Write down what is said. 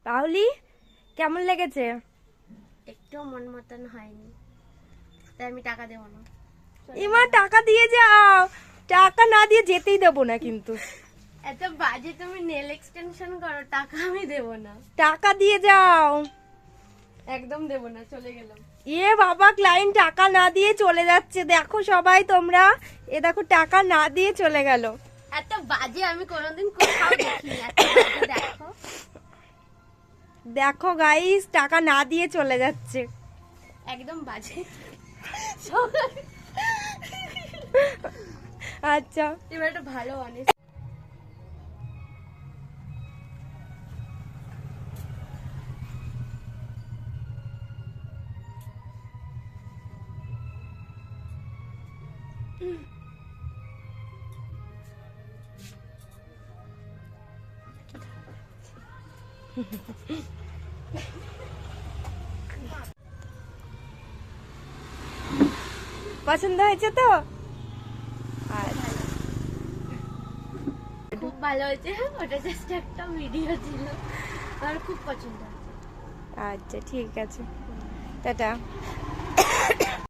পাউলি, কেমন লেগেছে? একটু মন মতন হয়নি, তাই আমি টাকা দেবো না। ইমা, টাকা দিয়ে যাও। টাকা না দিয়ে যেতেই দেবো না কিন্তু। এত বাজে তুমি নেল এক্সটেনশন করো, টাকা আমি দেবো না, টাকা দিয়ে যাও। একদম দেবো না, চলে গেলাম। এ বাবা, ক্লায়েন্ট টাকা না দিয়ে চলে যাচ্ছে, দেখো সবাই তোমরা। এ দেখো, টাকা না দিয়ে চলে গেল। এত বাজে আমি কোনোদিন কোথাও দেখিনি, এত বাজে দেখো। দেখো গাইস, টাকা না দিয়ে চলে যাচ্ছে। একদম বাজে। আচ্ছা, এবার একটা ভালো অনেস্ট। পছন্দ হয়েছে তো? আচ্ছা, খুব ভালো হয়েছে, ওটা জাস্ট একটা ভিডিও ছিল, আমার খুব পছন্দ হয়েছে। আচ্ছা, ঠিক আছে, টাটা।